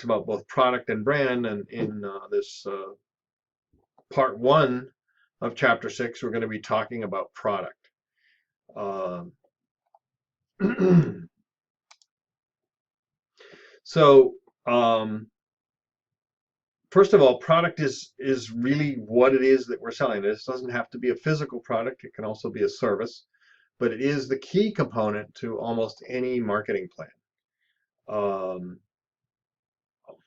about both product and brand, and in this part 1 of chapter 6, we're going to be talking about product. Um, so first of all, product is really what it is that we're selling. This doesn't have to be a physical product. It can also be a service, but it is the key component to almost any marketing plan.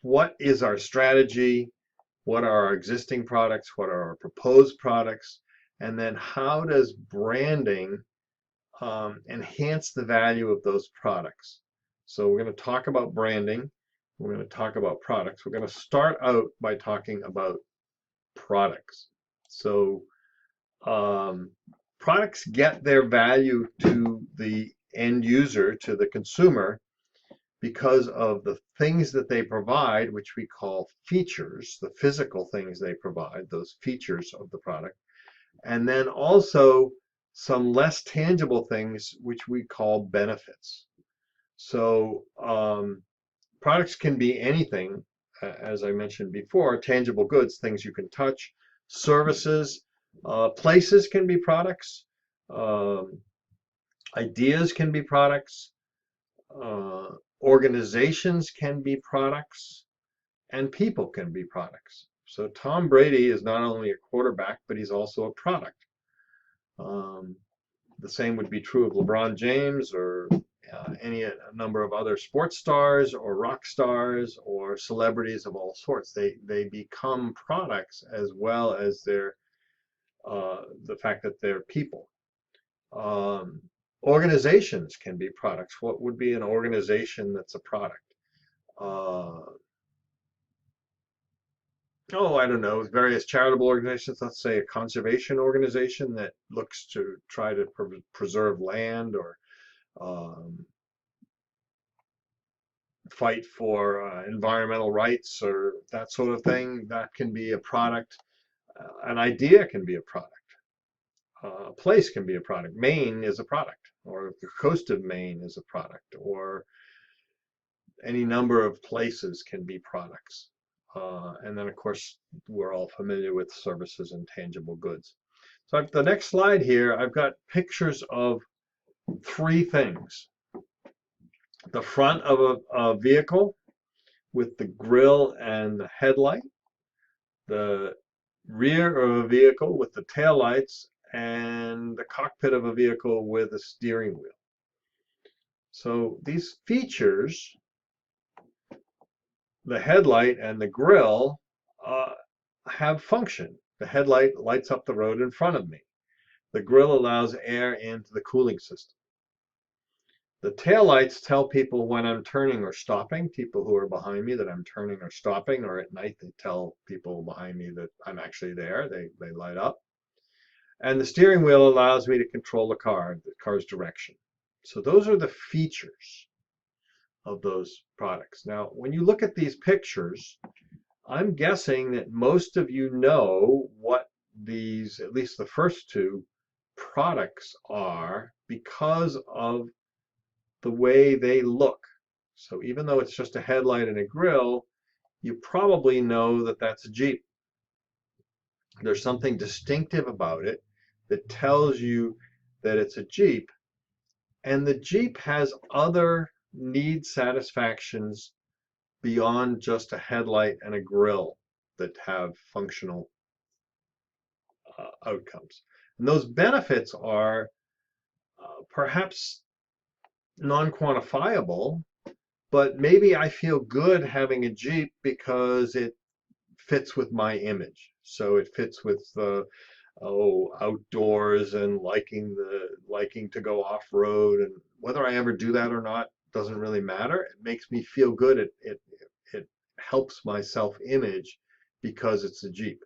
What is our strategy? What are our existing products? What are our proposed products? And then how does branding enhance the value of those products? So we're going to talk about branding. We're going to talk about products. We're going to start out by talking about products. So products get their value to the end user, to the consumer, because of the things that they provide, which we call features, the physical things they provide, those features of the product, and then also some less tangible things, which we call benefits. So products can be anything, as I mentioned before, tangible goods, things you can touch, services, places can be products, ideas can be products, organizations can be products, and people can be products. So Tom Brady is not only a quarterback, but he's also a product. The same would be true of LeBron James or a number of other sports stars or rock stars or celebrities of all sorts. They become products as well as the fact that they're people. Organizations can be products. What would be an organization that's a product? I don't know, various charitable organizations. Let's say a conservation organization that looks to try to preserve land or fight for environmental rights or that sort of thing. That can be a product. An idea can be a product. A place can be a product. Maine is a product, or the coast of Maine is a product, or any number of places can be products. And then, of course, we're all familiar with services and tangible goods. So the next slide here, I've got pictures of 3 things. The front of a vehicle with the grille and the headlight, the rear of a vehicle with the taillights, and the cockpit of a vehicle with a steering wheel. So these features, the headlight and the grille, have function. The headlight lights up the road in front of me. The grille allows air into the cooling system. The taillights tell people when I'm turning or stopping, people who are behind me that I'm turning or stopping, or at night they tell people behind me that I'm actually there. They light up. And the steering wheel allows me to control the car's direction. So those are the features of those products. Now, when you look at these pictures, I'm guessing that most of you know what these, at least the first 2 products are, because of the way they look. So even though it's just a headlight and a grille, you probably know that that's a Jeep. There's something distinctive about it that tells you that it's a Jeep. And the Jeep has other need satisfactions beyond just a headlight and a grille that have functional outcomes. And those benefits are perhaps non-quantifiable, but maybe I feel good having a Jeep because it fits with my image. So it fits with outdoors and liking to go off-road, and whether I ever do that or not doesn't really matter. It makes me feel good. It helps my self-image because it's a Jeep.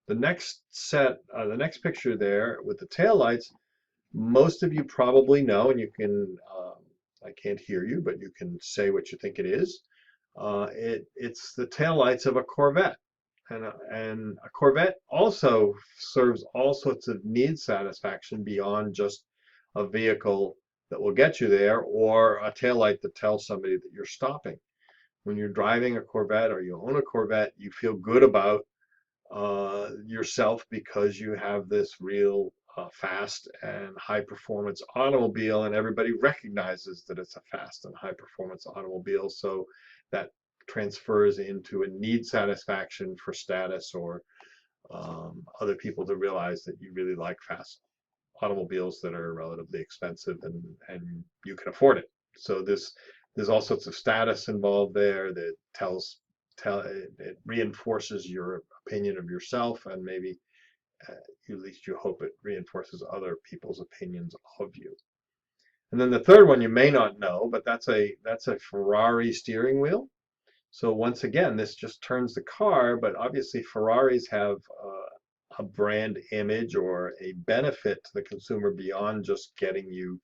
The next picture there with the taillights, most of you probably know, and you can, I can't hear you, but you can say what you think it is. It's the taillights of a Corvette. And a Corvette also serves all sorts of need satisfaction beyond just a vehicle that will get you there, or a taillight that tells somebody that you're stopping. When you're driving a Corvette or you own a Corvette, you feel good about yourself because you have this real fast and high performance automobile, and everybody recognizes that it's a fast and high performance automobile. So that transfers into a need satisfaction for status or other people to realize that you really like fast automobiles that are relatively expensive and you can afford it. So there's all sorts of status involved there that it reinforces your opinion of yourself, and maybe at least you hope it reinforces other people's opinions of you. And then the third one you may not know, but that's a Ferrari steering wheel. So once again, this just turns the car, but obviously Ferraris have a brand image or a benefit to the consumer beyond just getting you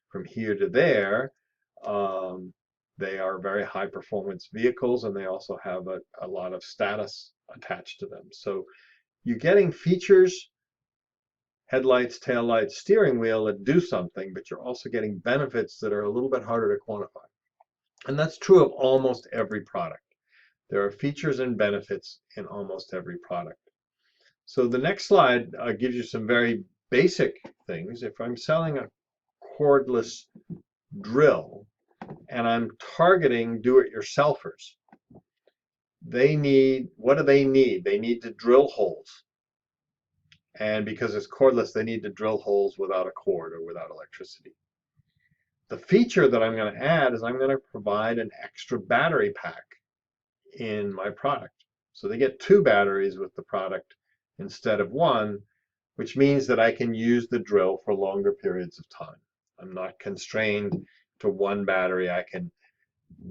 from here to there. They are very high performance vehicles, and they also have a lot of status attached to them. So you're getting features, headlights, taillights, steering wheel that do something, but you're also getting benefits that are a little bit harder to quantify. And that's true of almost every product. There are features and benefits in almost every product. So the next slide gives you some very basic things. If I'm selling a cordless drill and I'm targeting do-it-yourselfers, what do they need? They need to drill holes. And because it's cordless, they need to drill holes without a cord or without electricity. The feature that I'm going to add is I'm going to provide an extra battery pack in my product. So they get 2 batteries with the product instead of 1, which means that I can use the drill for longer periods of time. I'm not constrained to 1 battery. I can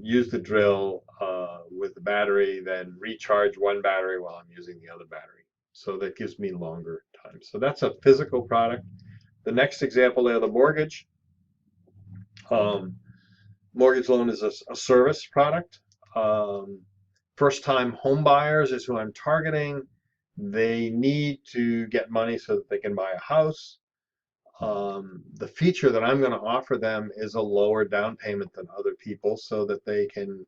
use the drill with the battery, then recharge 1 battery while I'm using the other battery. So that gives me longer time. So that's a physical product. The next example there, the mortgage. Mortgage loan is a service product. First-time home buyers is who I'm targeting. They need to get money so that they can buy a house. The feature that I'm going to offer them is a lower down payment than other people so that they can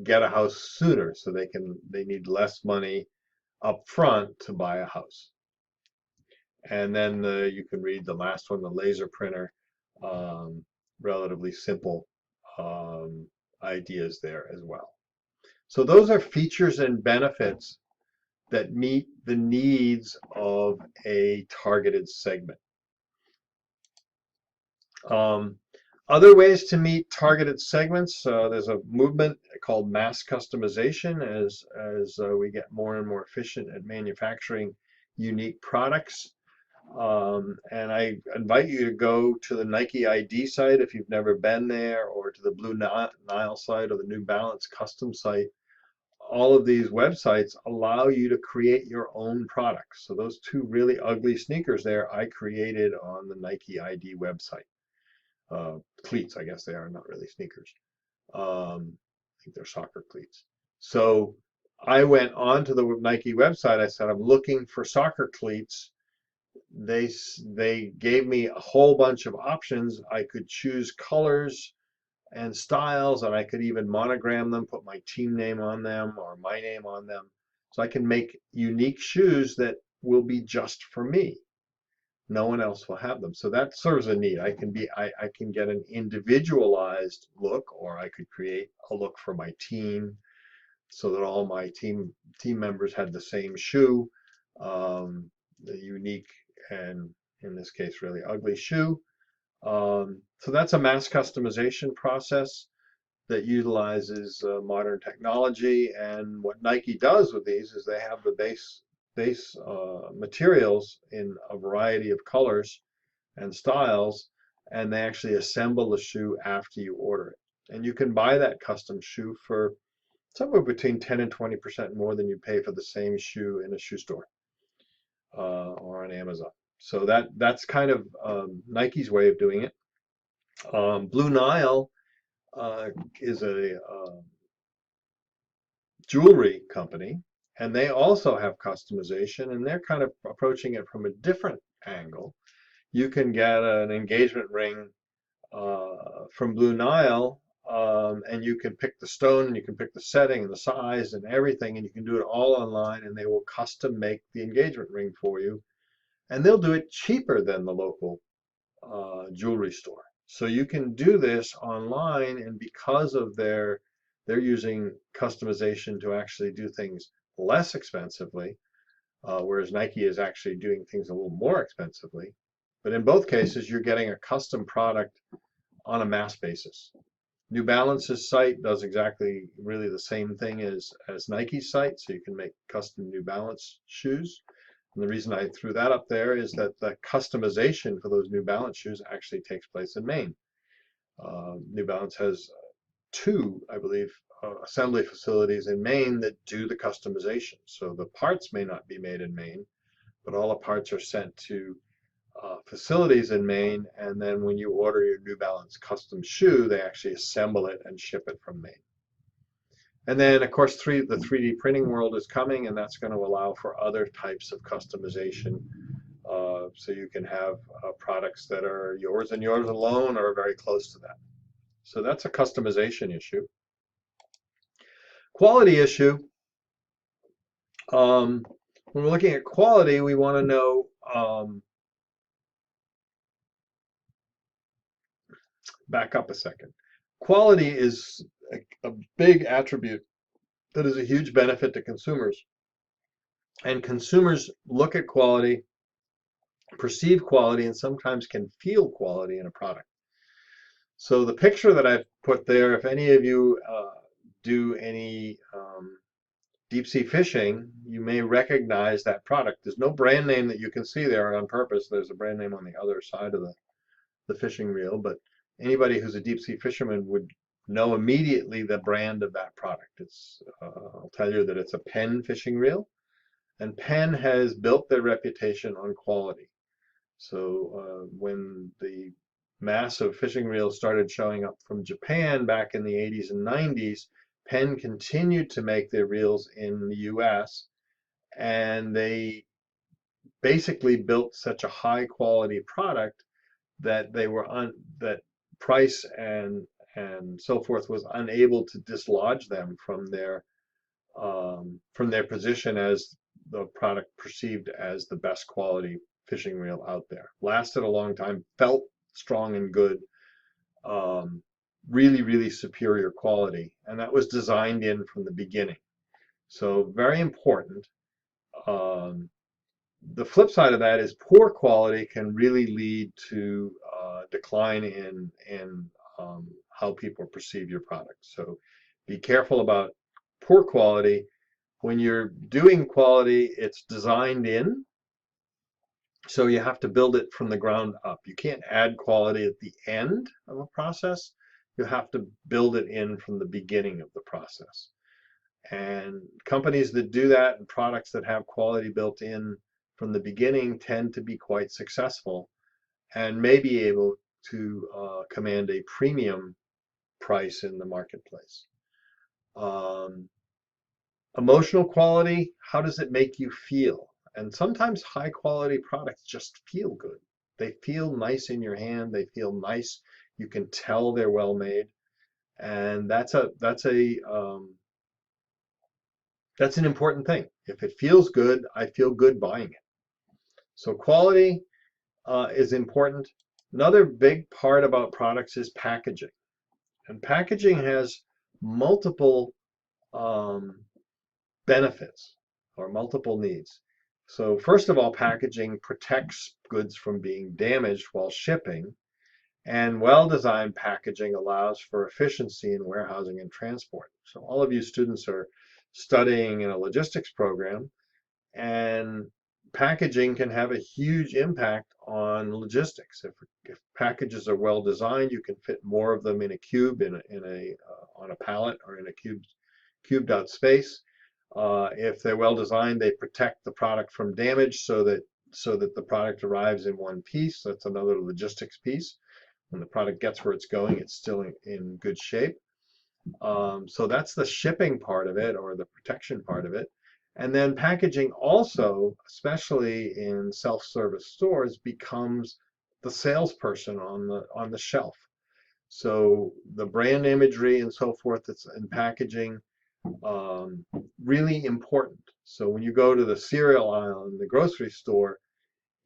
get a house sooner. So they need less money up front to buy a house. And then you can read the last one, the laser printer. Relatively simple ideas there as well. So those are features and benefits that meet the needs of a targeted segment. Other ways to meet targeted segments, there's a movement called mass customization as we get more and more efficient at manufacturing unique products. And I invite you to go to the Nike ID site if you've never been there, or to the Blue Nile site or the New Balance custom site. All of these websites allow you to create your own products. So those 2 really ugly sneakers there, I created on the Nike ID website. Cleats, I guess they are, not really sneakers. I think they're soccer cleats. So I went onto the Nike website. I said, I'm looking for soccer cleats. They gave me a whole bunch of options. I could choose colors and styles, and I could even monogram them, put my team name on them or my name on them. So I can make unique shoes that will be just for me. No one else will have them. So that serves a need. I can get an individualized look, or I could create a look for my team so that all my team members had the same shoe, the unique and in this case really ugly shoe. So that's a mass customization process that utilizes modern technology. And what Nike does with these is they have the base materials in a variety of colors and styles, and they actually assemble the shoe after you order it. And you can buy that custom shoe for somewhere between 10 and 20% more than you pay for the same shoe in a shoe store or on Amazon. So that's kind of Nike's way of doing it. Blue Nile is a jewelry company, and they also have customization, and they're kind of approaching it from a different angle. You can get an engagement ring from Blue Nile and you can pick the stone, and you can pick the setting and the size and everything, and you can do it all online, and they will custom make the engagement ring for you, and they'll do it cheaper than the local jewelry store. So you can do this online, and because of they're using customization to actually do things less expensively, whereas Nike is actually doing things a little more expensively. But in both cases, you're getting a custom product on a mass basis. New Balance's site does exactly really the same thing as Nike's site, so you can make custom New Balance shoes. And the reason I threw that up there is that the customization for those New Balance shoes actually takes place in Maine. New Balance has two, I believe, assembly facilities in Maine that do the customization. So the parts may not be made in Maine, but all the parts are sent to facilities in Maine, and then when you order your New Balance custom shoe, they actually assemble it and ship it from Maine. And then, of course, the 3D printing world is coming, and that's going to allow for other types of customization. So you can have products that are yours and yours alone, or very close to that. So that's a customization issue. Quality issue. When we're looking at quality, we want to know back up a second. Quality is a big attribute that is a huge benefit to consumers. And consumers look at quality, perceive quality, and sometimes can feel quality in a product. So the picture that I've put there, if any of you do any deep sea fishing, you may recognize that product. There's no brand name that you can see there on purpose. There's a brand name on the other side of the fishing reel, but anybody who's a deep sea fisherman would know immediately the brand of that product. I'll tell you that it's a Penn fishing reel, and Penn has built their reputation on quality. So when the massive fishing reels started showing up from Japan back in the 80s and 90s, Penn continued to make their reels in the US, and they basically built such a high quality product that that price and so forth was unable to dislodge them from their position as the product perceived as the best quality fishing reel out there. Lasted a long time, felt strong and good, really, really superior quality, and that was designed in from the beginning. So very important. The flip side of that is poor quality can really lead to decline in how people perceive your product. So be careful about poor quality. When you're doing quality, it's designed in, so you have to build it from the ground up. You can't add quality at the end of a process. You have to build it in from the beginning of the process. And companies that do that and products that have quality built in from the beginning tend to be quite successful and may be able to command a premium price in the marketplace. Emotional quality, how does it make you feel? And sometimes high quality products just feel good. They feel nice in your hand. They feel nice. You can tell they're well made. And that's an important thing. If it feels good, I feel good buying it. So quality is important. Another big part about products is packaging. And packaging has multiple benefits or multiple needs. So first of all, packaging protects goods from being damaged while shipping, and well-designed packaging allows for efficiency in warehousing and transport. So all of you students are studying in a logistics program, and packaging can have a huge impact on logistics. If packages are well designed, you can fit more of them in a cube, on a pallet, or in a cubed out space. If they're well designed, they protect the product from damage so that the product arrives in one piece. That's another logistics piece. When the product gets where it's going, it's still in good shape. So that's the shipping part of it, or the protection part of it. And then packaging also, especially in self-service stores, becomes the salesperson on the shelf. So the brand imagery and so forth that's in packaging, really important. So when you go to the cereal aisle in the grocery store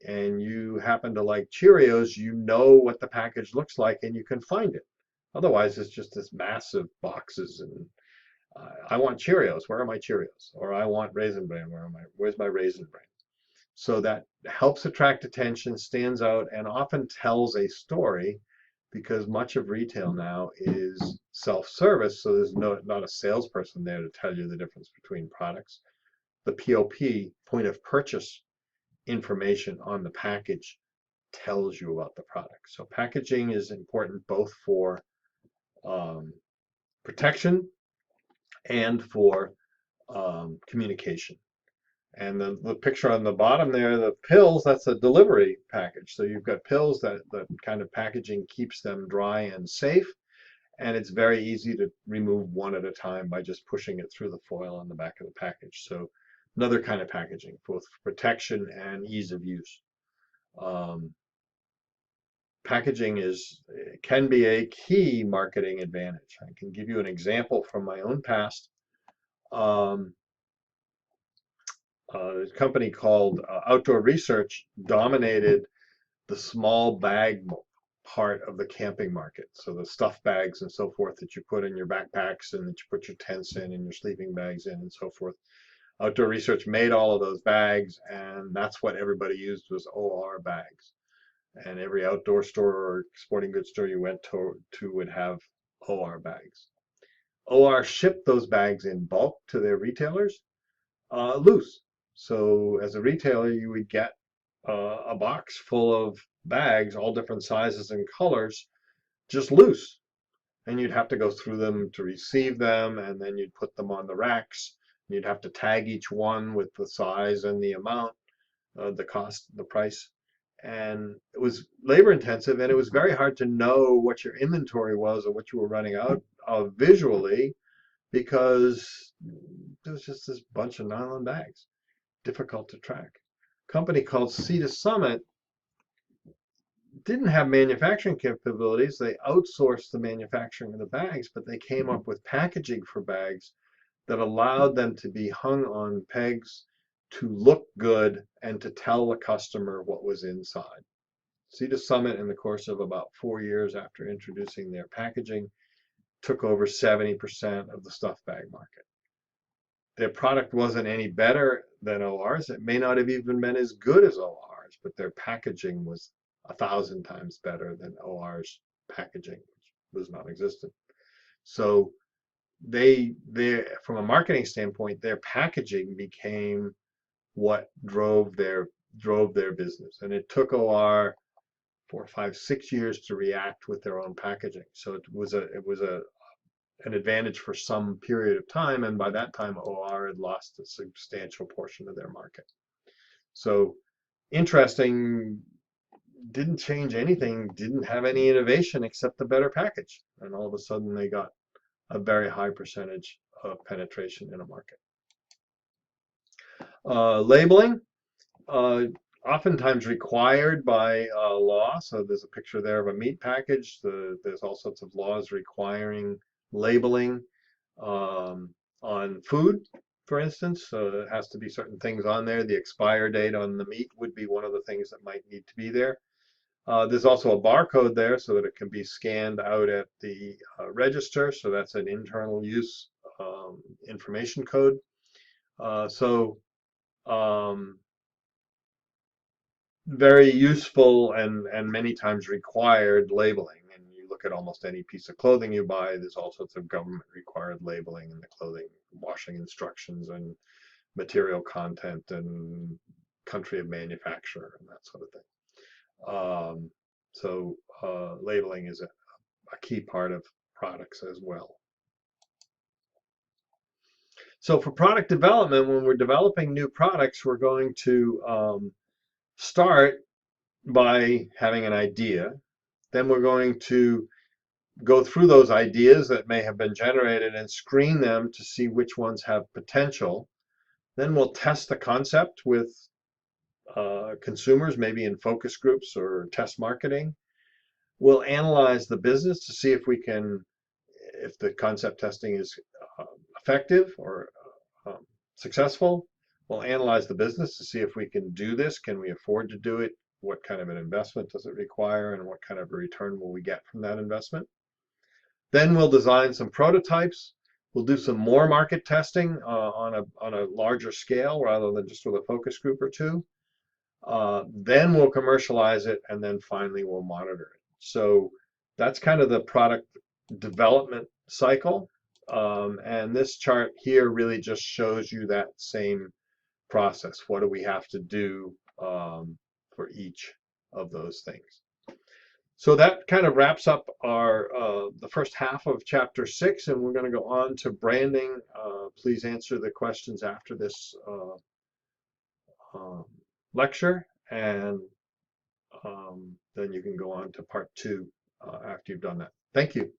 and you happen to like Cheerios, you know what the package looks like and you can find it. Otherwise, it's just this massive boxes and I want Cheerios. Where are my Cheerios? Or I want Raisin Bran. Where's my Raisin Bran? So that helps attract attention, stands out, and often tells a story because much of retail now is self-service. So there's not a salesperson there to tell you the difference between products. The POP, point of purchase information on the package tells you about the product. So packaging is important both for protection and for communication. And the picture on the bottom there, the pills, that's a delivery package. So you've got pills that kind of packaging keeps them dry and safe. And it's very easy to remove one at a time by just pushing it through the foil on the back of the package. So another kind of packaging, both protection and ease of use. Packaging can be a key marketing advantage. I can give you an example from my own past. A company called Outdoor Research dominated the small bag part of the camping market. So the stuff bags and so forth that you put in your backpacks and that you put your tents in and your sleeping bags in and so forth. Outdoor Research made all of those bags, and that's what everybody used was OR bags. And every outdoor store or sporting goods store you went to would have OR bags. OR shipped those bags in bulk to their retailers, loose. So as a retailer, you would get a box full of bags, all different sizes and colors, just loose. And you'd have to go through them to receive them, and then you'd put them on the racks. And you'd have to tag each one with the size and the amount, the cost, the price. And it was labor intensive, and it was very hard to know what your inventory was or what you were running out of visually because there was just this bunch of nylon bags, difficult to track. A company called Sea to Summit didn't have manufacturing capabilities. They outsourced the manufacturing of the bags, but they came up with packaging for bags that allowed them to be hung on pegs to look good and to tell the customer what was inside. Sea to Summit, in the course of about 4 years after introducing their packaging, took over 70% of the stuff bag market. Their product wasn't any better than OR's. It may not have even been as good as OR's, but their packaging was 1,000 times better than OR's packaging, which was non-existent. So they from a marketing standpoint, their packaging became what drove their business, and it took OR 4, 5, 6 years to react with their own packaging. So it was an advantage for some period of time, and by that time OR had lost a substantial portion of their market. So interesting, didn't change anything, didn't have any innovation except the better package, and all of a sudden they got a very high percentage of penetration in a market. Labeling, oftentimes required by law. So there's a picture there of a meat package. There's all sorts of laws requiring labeling on food, for instance. So there has to be certain things on there. The expire date on the meat would be one of the things that might need to be there. There's also a barcode there so that it can be scanned out at the register. So that's an internal use information code. Very useful and many times required labeling. And you look at almost any piece of clothing you buy, there's all sorts of government required labeling in the clothing, washing instructions and material content and country of manufacture and that sort of thing. Labeling is a key part of products as well. So for product development, when we're developing new products, we're going to start by having an idea. Then we're going to go through those ideas that may have been generated and screen them to see which ones have potential. Then we'll test the concept with consumers, maybe in focus groups or test marketing. We'll analyze the business to see if we can, if the concept testing is effective or successful. We'll analyze the business to see if we can do this. Can we afford to do it? What kind of an investment does it require, and what kind of a return will we get from that investment? Then we'll design some prototypes. We'll do some more market testing on a larger scale rather than just with a focus group or two. Then we'll commercialize it, and then finally we'll monitor it. So that's kind of the product development cycle. And this chart here really just shows you that same process. What do we have to do for each of those things? So that kind of wraps up our the first half of chapter 6, and we're going to go on to branding. Please answer the questions after this lecture, and then you can go on to part 2 after you've done that. Thank you.